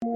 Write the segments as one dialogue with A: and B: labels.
A: Well,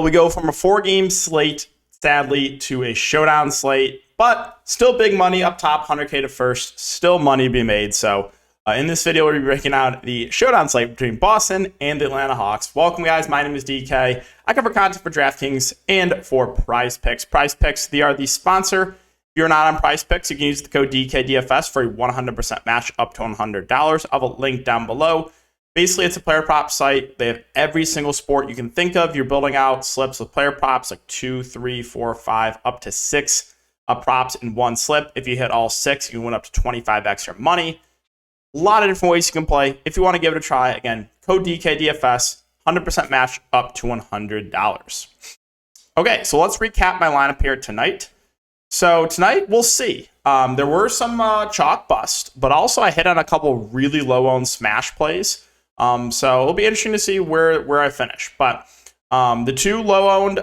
A: we go from a 4-game slate, sadly, to a showdown slate, but still big money up top, 100K to first, still money to be made. So in this video, we'll be breaking out the showdown slate between Boston and the Atlanta Hawks. Welcome, guys. My name is DK. I cover content for Draftkings and for Prize Picks. Prize Picks, they are the sponsor. If you're not on Prize Picks, you can use the code DKDFS for a 100% match up to $100. I'll have a link down below. Basically, it's a player prop site. They have every single sport you can think of. You're building out slips with player props like 2, 3, 4, 5, up to 6 props in one slip. If you hit all 6, you can win up to 25 extra money. A lot of different ways you can play. If you want to give it a try, again, code DKDFS, 100% match up to $100. Okay, so let's recap my lineup here tonight. So tonight, we'll see. There were some chalk bust, but also I hit on a couple really low-owned smash plays. So it'll be interesting to see where I finish. But the two low-owned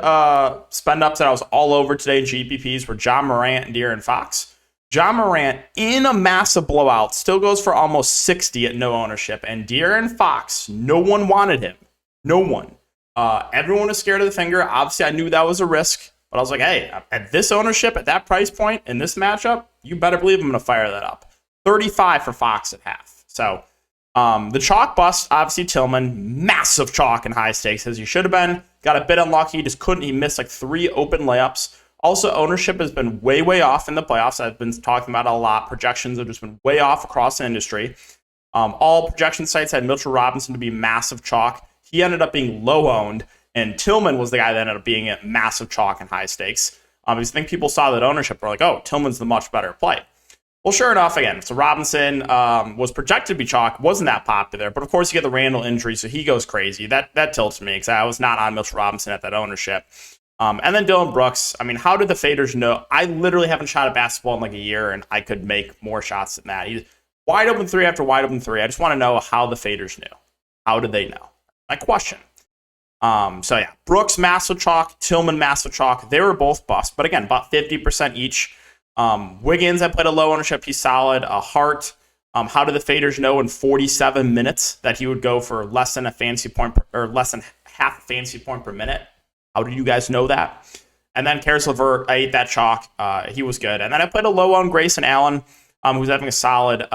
A: spend-ups that I was all over today in GPPs were John Morant and De'Aaron Fox. John Morant, in a massive blowout, still goes for almost 60 at no ownership. And De'Aaron Fox, no one wanted him. No one. Everyone was scared of the finger. Obviously, I knew that was a risk. But I was like, hey, at this ownership, at that price point, in this matchup, you better believe I'm going to fire that up. 35 for Fox at half. So the chalk bust, obviously Tillman, massive chalk in high stakes, as he should have been. Got a bit unlucky. He just couldn't. He missed like 3 open layups. Also, ownership has been way, way off in the playoffs. I've been talking about it a lot. Projections have just been way off across the industry. All projection sites had Mitchell Robinson to be massive chalk. He ended up being low owned. And Tillman was the guy that ended up being at massive chalk and high stakes. I think people saw that ownership were like, oh, Tillman's the much better play. Well, sure enough, again, so Robinson was projected to be chalk, wasn't that popular. But of course, you get the Randall injury, so he goes crazy. That tilts me because I was not on Mitchell Robinson at that ownership. And then Dylan Brooks. How did the faders know? I literally haven't shot a basketball in like a year, and I could make more shots than that. He's wide open 3 after wide open 3. I just want to know how the faders knew. How did they know? My question. So yeah, Brooks, massive chalk, Tillman, massive chalk. They were both bust, but again, about 50% each. Wiggins, I played a low ownership. He's solid. Hart, how did the faders know in 47 minutes that he would go for less than a fantasy point or less than half a fantasy point per minute? How did you guys know that? And then Karis LeVert, I ate that chalk. He was good. And then I played a low on Grayson Allen, who's having a solid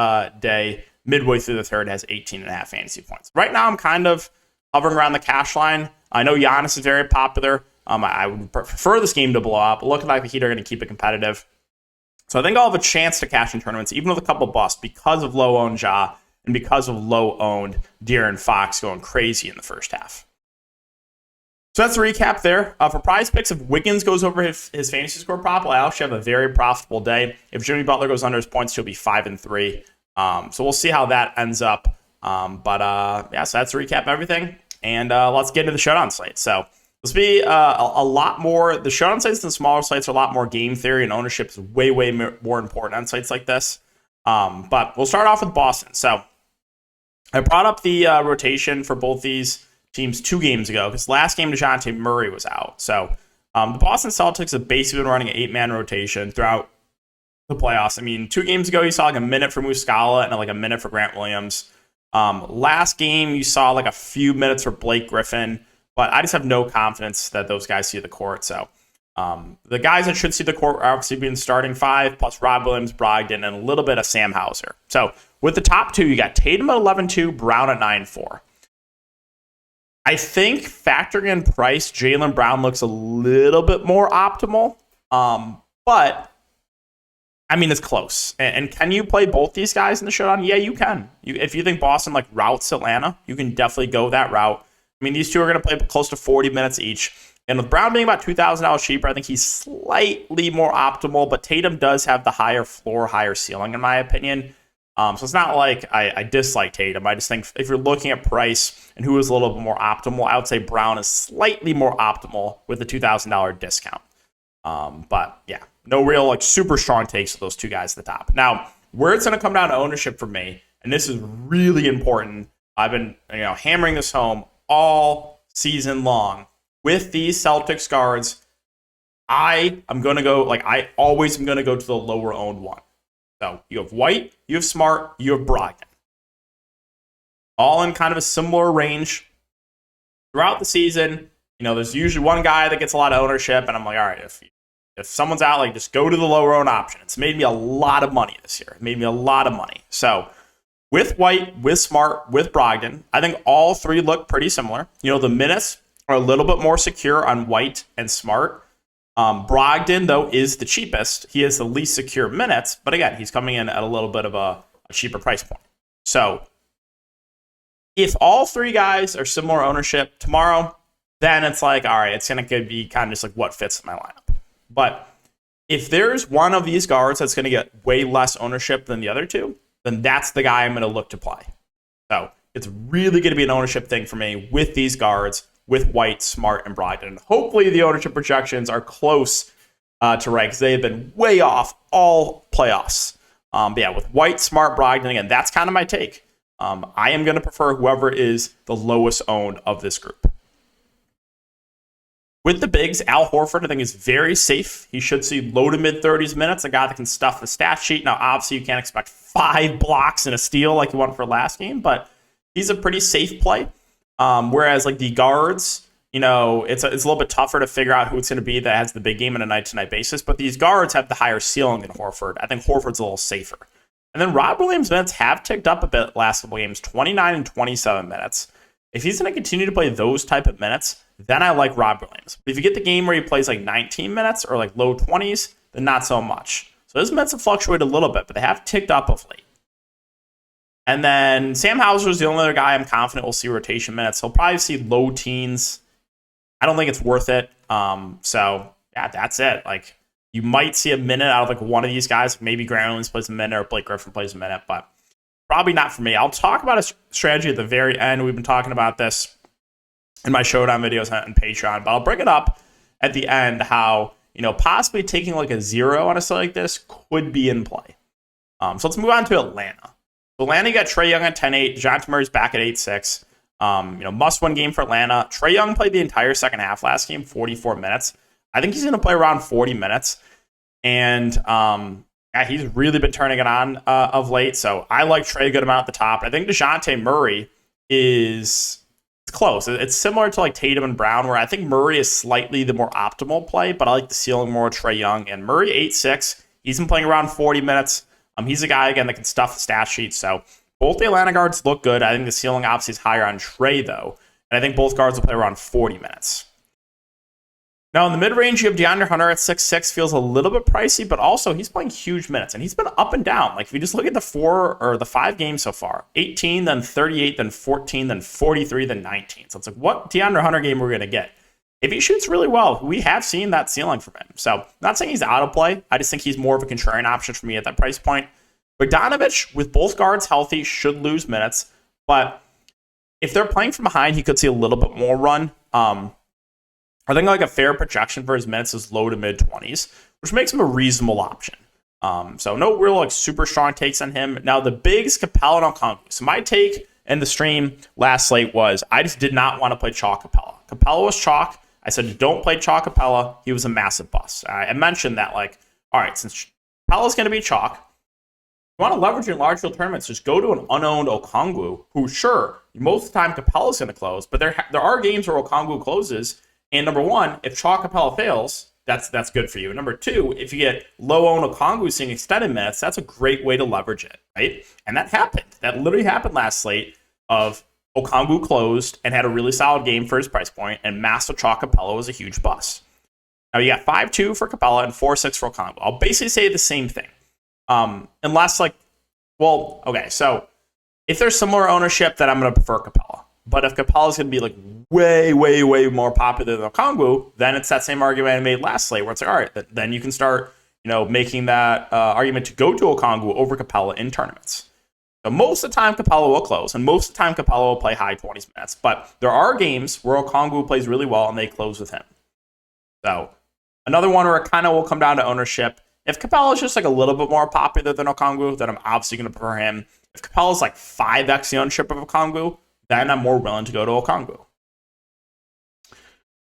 A: day. Midway through the third, has 18.5 fantasy points. Right now, I'm kind of hovering around the cash line. I know Giannis is very popular. I would prefer this game to blow up. Looking like the Heat are going to keep it competitive. So I think I'll have a chance to cash in tournaments, even with a couple busts, because of low-owned Ja and because of low-owned De'Aaron Fox going crazy in the first half. So that's the recap there. For Prize Picks, if Wiggins goes over his fantasy score prop, I actually have a very profitable day. If Jimmy Butler goes under his points, he'll be 5-3. So we'll see how that ends up. Yeah, so that's a recap of everything. And let's get into the showdown slate. So this will be a lot more. The showdown sites and the smaller sites are a lot more game theory, and ownership is way, way more important on sites like this. But we'll start off with Boston. So I brought up the rotation for both these teams 2 games ago because last game DeJounte Murray was out. So the Boston Celtics have basically been running an 8-man rotation throughout the playoffs. 2 games ago, you saw like a minute for Muscala and like a minute for Grant Williams. Last game, you saw like a few minutes for Blake Griffin, but I just have no confidence that those guys see the court. So the guys that should see the court are obviously being starting 5, plus Rob Williams, Brogdon, and a little bit of Sam Hauser. So with the top 2, you got Tatum at 11-2, Brown at 9-4. I think factoring in price, Jaylen Brown looks a little bit more optimal, but it's close. And can you play both these guys in the showdown? Yeah, you can. If you think Boston routes Atlanta, you can definitely go that route. These two are going to play close to 40 minutes each. And with Brown being about $2,000 cheaper, I think he's slightly more optimal. But Tatum does have the higher floor, higher ceiling, in my opinion. So it's not like I dislike Tatum. I just think if you're looking at price and who is a little bit more optimal, I would say Brown is slightly more optimal with the $2,000 discount. But yeah, no real super strong takes of those 2 guys at the top. Now, where it's going to come down to ownership for me, and this is really important. I've been hammering this home all season long with these Celtics guards, I am going to go, I always am going to go to the lower owned one. So you have White, you have Smart, you have Brogdon. All in kind of a similar range. Throughout the season, there's usually one guy that gets a lot of ownership, and I'm like, all right, if someone's out, just go to the lower owned option. It's made me a lot of money this year. It made me a lot of money. So with White, with Smart, with Brogdon, I think all three look pretty similar. The minutes are a little bit more secure on White and Smart. Brogdon, though, is the cheapest. He has the least secure minutes, but again, he's coming in at a little bit of a cheaper price point. So if all three guys are similar ownership tomorrow, then it's all right, it's going to be kind of just what fits in my lineup. But if there's one of these guards that's going to get way less ownership than the other two, then that's the guy I'm going to look to play. So it's really going to be an ownership thing for me with these guards, with White, Smart, and Brogdon. Hopefully the ownership projections are close to right, because they have been way off all playoffs. But yeah, with White, Smart, Brogdon, again, that's kind of my take. I am going to prefer whoever is the lowest owned of this group. With the bigs, Al Horford, I think, is very safe. He should see low to mid 30s minutes, a guy that can stuff the stat sheet. Now, obviously, you can't expect 5 blocks and a steal like you wanted for last game, but he's a pretty safe play. Whereas, the guards, it's a little bit tougher to figure out who it's going to be that has the big game on a night-to-night basis. But these guards have the higher ceiling than Horford. I think Horford's a little safer. And then Rob Williams' minutes have ticked up a bit last couple games, 29 and 27 minutes. If he's going to continue to play those type of minutes, then I like Rob Williams. But if you get the game where he plays 19 minutes or low 20s, then not so much. So his minutes have fluctuated a little bit, but they have ticked up of late. And then Sam Hauser is the only other guy I'm confident will see rotation minutes. He'll probably see low teens. I don't think it's worth it. So yeah, that's it. You might see a minute out of one of these guys. Maybe Grant Williams plays a minute or Blake Griffin plays a minute, but probably not for me. I'll talk about a strategy at the very end. We've been talking about this in my Showdown videos on Patreon, but I'll bring it up at the end how, possibly taking a 0 on a slate like this could be in play. So let's move on to Atlanta. Atlanta got Trae Young at 10-8. DeJounte Murray's back at 8-6. Must-win game for Atlanta. Trae Young played the entire second half last game, 44 minutes. I think he's going to play around 40 minutes. And he's really been turning it on of late. So I like Trae a good amount at the top. I think DeJounte Murray is close. It's similar to Tatum and Brown, where I think Murray is slightly the more optimal play, but I like the ceiling more of Trae Young. And Murray, 8-6. He's been playing around 40 minutes. He's a guy, again, that can stuff the stat sheet. So both the Atlanta guards look good. I think the ceiling obviously is higher on Trae, though. And I think both guards will play around 40 minutes. Now, in the mid-range, you have DeAndre Hunter at 6'6". Feels a little bit pricey, but also he's playing huge minutes. And he's been up and down. If you just look at the 4 or the 5 games so far, 18, then 38, then 14, then 43, then 19. So it's what DeAndre Hunter game we're going to get. If he shoots really well, we have seen that ceiling from him. So not saying he's out of play. I just think he's more of a contrarian option for me at that price point. Bogdanovich, with both guards healthy, should lose minutes. But if they're playing from behind, he could see a little bit more run. I think a fair projection for his minutes is low to mid 20s, which makes him a reasonable option. So no real super strong takes on him. Now the bigs, Capella and Okongwu. So my take in the stream last slate was I just did not want to play chalk Capella. Capella was chalk. I said don't play chalk Capella. He was a massive bust. I mentioned that all right, since Capella's going to be chalk, you want to leverage your large field tournaments, just go to an unowned Okongwu, who sure most of the time Capella's going to close, but there are games where Okongwu closes. And number one, if Chalk Capella fails, that's good for you. And number two, if you get low-owned Okongwu seeing extended minutes, that's a great way to leverage it, right? And that happened. That literally happened last slate of Okongwu closed and had a really solid game for his price point, and massive Chalk Capella was a huge bust. Now you got 5-2 for Capella and 4-6 for Okongwu. I'll basically say the same thing. Unless so if there's similar ownership, then I'm going to prefer Capella. But if Capella's going to be way, way, way more popular than Okongwu, then it's that same argument I made last slate where it's all right, then you can start, making that argument to go to Okongwu over Capella in tournaments. So most of the time Capella will close, and most of the time Capella will play high 20s minutes. But there are games where Okongwu plays really well and they close with him. So another one where it kind of will come down to ownership. If Capella is just a little bit more popular than Okongwu, then I'm obviously going to prefer him. If Capella's 5x the ownership of Okongwu, then I'm more willing to go to Okongwu.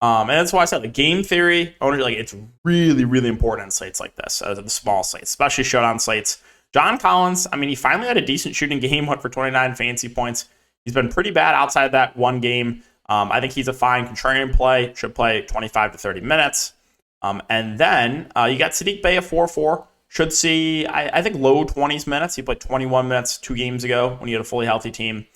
A: And that's why I said the game theory, it's really, really important in slates like this, the small slates, especially showdown slates. John Collins, I mean, he finally had a decent shooting game, went for 29 fantasy points. He's been pretty bad outside of that one game. I think he's a fine contrarian play, should play 25 to 30 minutes. And then you got Sadiq Bey at 4-4. Should see, I think, low 20s minutes. He played 21 minutes 2 games ago when he had a fully healthy team.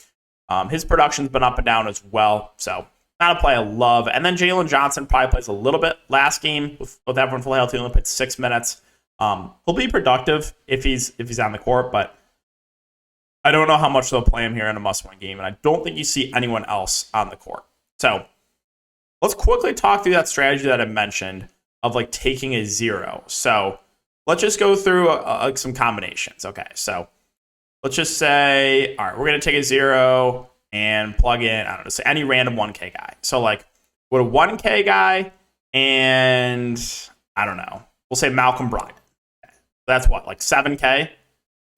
A: His production's been up and down as well, so not a play I love. And then Jalen Johnson probably plays a little bit last game with everyone fully healthy. He only played 6 minutes. He'll be productive if he's on the court, but I don't know how much they'll play him here in a must-win game, and I don't think you see anyone else on the court. So let's quickly talk through that strategy that I mentioned of taking a 0. So let's just go through some combinations. Okay, so let's just say, all right, we're going to take a 0 and plug in, I don't know, say any random 1K guy. So with a 1K guy and, I don't know, we'll say Malcolm Brogdon. That's what, 7K?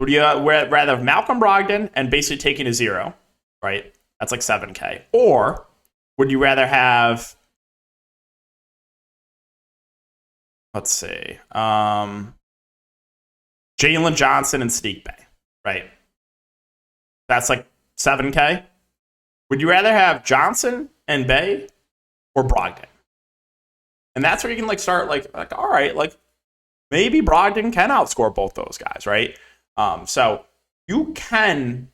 A: Would you rather have Malcolm Brogdon and basically taking a 0, right? That's 7K. Or would you rather have, let's see, Jalen Johnson and Sadiq Bey, right? That's 7K. Would you rather have Johnson and Bey or Brogdon? And that's where you can start all right, maybe Brogdon can outscore both those guys, right? So you can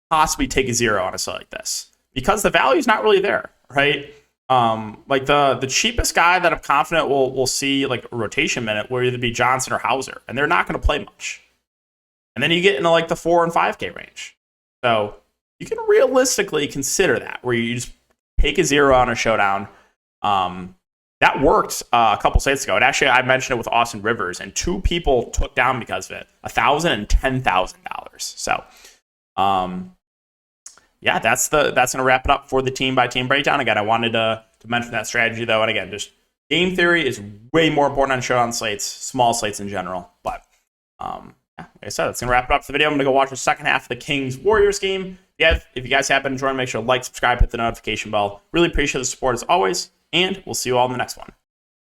A: possibly take a 0 on a site like this because the value is not really there, right? The cheapest guy that I'm confident will see a rotation minute will either be Johnson or Hauser, and they're not going to play much. And then you get into the 4 and 5K range. So you can realistically consider that, where you just take a 0 on a showdown. That worked a couple sites ago. And actually, I mentioned it with Austin Rivers, and 2 people took down because of it, $1,000 and $10,000. So, yeah, that's going to wrap it up for the team by team breakdown. Again, I wanted to mention that strategy though, and again, just game theory is way more important on showdown slates, small slates in general. But yeah, like I said, that's going to wrap it up for the video. I'm going to go watch the second half of the Kings-Warriors game. If you guys have been enjoying, make sure to like, subscribe, hit the notification bell. Really appreciate the support as always, and we'll see you all in the next one.